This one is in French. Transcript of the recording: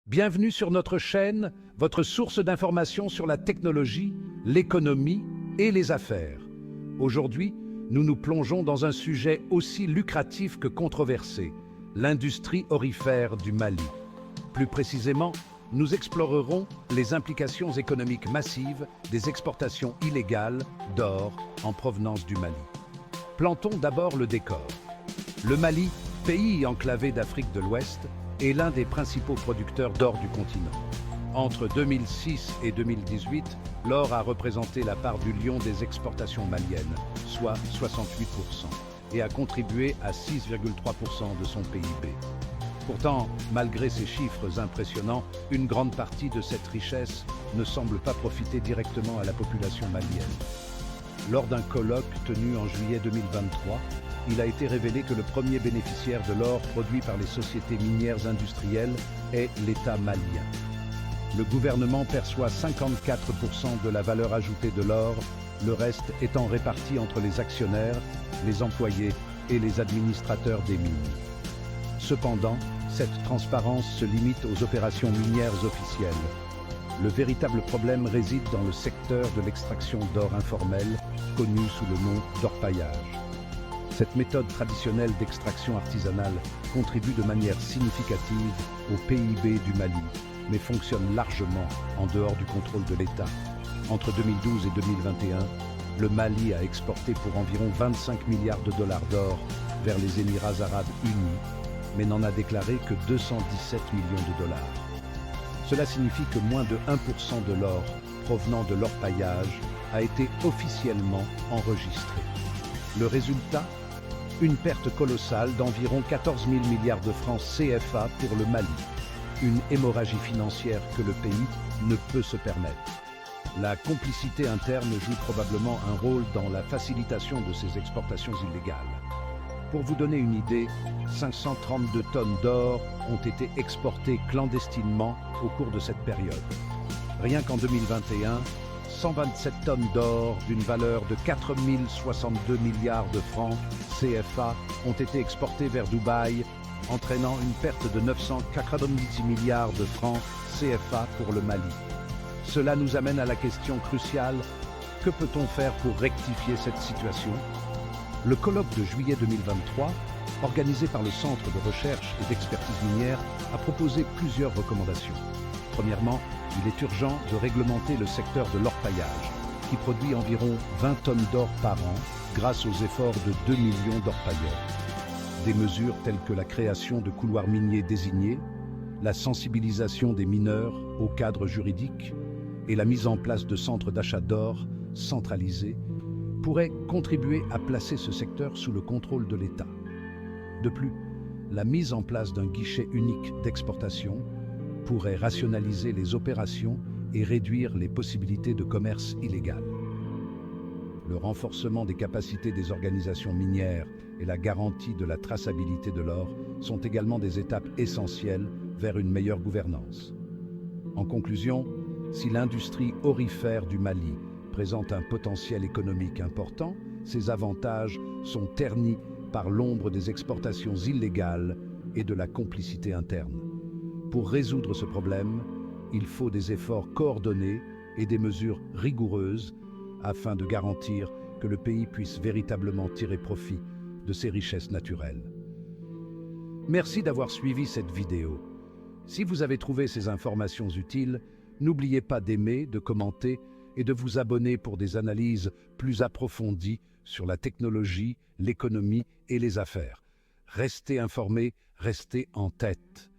Bienvenue sur notre chaîne, votre source d'information sur la technologie, l'économie et les affaires. Aujourd'hui, nous nous plongeons dans un sujet aussi lucratif que controversé, l'industrie aurifère du Mali. Plus précisément, nous explorerons les implications économiques massives des exportations illégales d'or en provenance du Mali. Plantons d'abord le décor. Le Mali, pays enclavé d'Afrique de l'Ouest, est l'un des principaux producteurs d'or du continent. Entre 2006 et 2018, l'or a représenté la part du lion des exportations maliennes, soit 68%, et a contribué à 6,3% de son PIB. Pourtant, malgré ces chiffres impressionnants, une grande partie de cette richesse ne semble pas profiter directement à la population malienne. Lors d'un colloque tenu en juillet 2023, il a été révélé que le premier bénéficiaire de l'or produit par les sociétés minières industrielles est l'État malien. Le gouvernement perçoit 54% de la valeur ajoutée de l'or, le reste étant réparti entre les actionnaires, les employés et les administrateurs des mines. Cependant, cette transparence se limite aux opérations minières officielles. Le véritable problème réside dans le secteur de l'extraction d'or informel, connu sous le nom d'orpaillage. Cette méthode traditionnelle d'extraction artisanale contribue de manière significative au PIB du Mali, mais fonctionne largement en dehors du contrôle de l'État. Entre 2012 et 2021, le Mali a exporté pour environ 25 milliards de dollars d'or vers les Émirats arabes unis, mais n'en a déclaré que 217 millions de dollars. Cela signifie que moins de 1% de l'or provenant de l'orpaillage a été officiellement enregistré. Le résultat ? Une perte colossale d'environ 14 000 milliards de francs CFA pour le Mali. Une hémorragie financière que le pays ne peut se permettre. La complicité interne joue probablement un rôle dans la facilitation de ces exportations illégales. Pour vous donner une idée, 532 tonnes d'or ont été exportées clandestinement au cours de cette période. Rien qu'en 2021, 127 tonnes d'or d'une valeur de 4 062 milliards de francs CFA ont été exportées vers Dubaï, entraînant une perte de 990 milliards de francs CFA pour le Mali. Cela nous amène à la question cruciale, que peut-on faire pour rectifier cette situation ? Le colloque de juillet 2023, organisé par le Centre de recherche et d'expertise minière, a proposé plusieurs recommandations. Premièrement, il est urgent de réglementer le secteur de l'orpaillage, qui produit environ 20 tonnes d'or par an grâce aux efforts de 2 millions d'orpailleurs. Des mesures telles que la création de couloirs miniers désignés, la sensibilisation des mineurs au cadre juridique et la mise en place de centres d'achat d'or centralisés pourraient contribuer à placer ce secteur sous le contrôle de l'État. De plus, la mise en place d'un guichet unique d'exportation pourrait rationaliser les opérations et réduire les possibilités de commerce illégal. Le renforcement des capacités des organisations minières et la garantie de la traçabilité de l'or sont également des étapes essentielles vers une meilleure gouvernance. En conclusion, si l'industrie aurifère du Mali présente un potentiel économique important, ses avantages sont ternis par l'ombre des exportations illégales et de la complicité interne. Pour résoudre ce problème, il faut des efforts coordonnés et des mesures rigoureuses afin de garantir que le pays puisse véritablement tirer profit de ses richesses naturelles. Merci d'avoir suivi cette vidéo. Si vous avez trouvé ces informations utiles, n'oubliez pas d'aimer, de commenter et de vous abonner pour des analyses plus approfondies sur la technologie, l'économie et les affaires. Restez informés, restez en tête.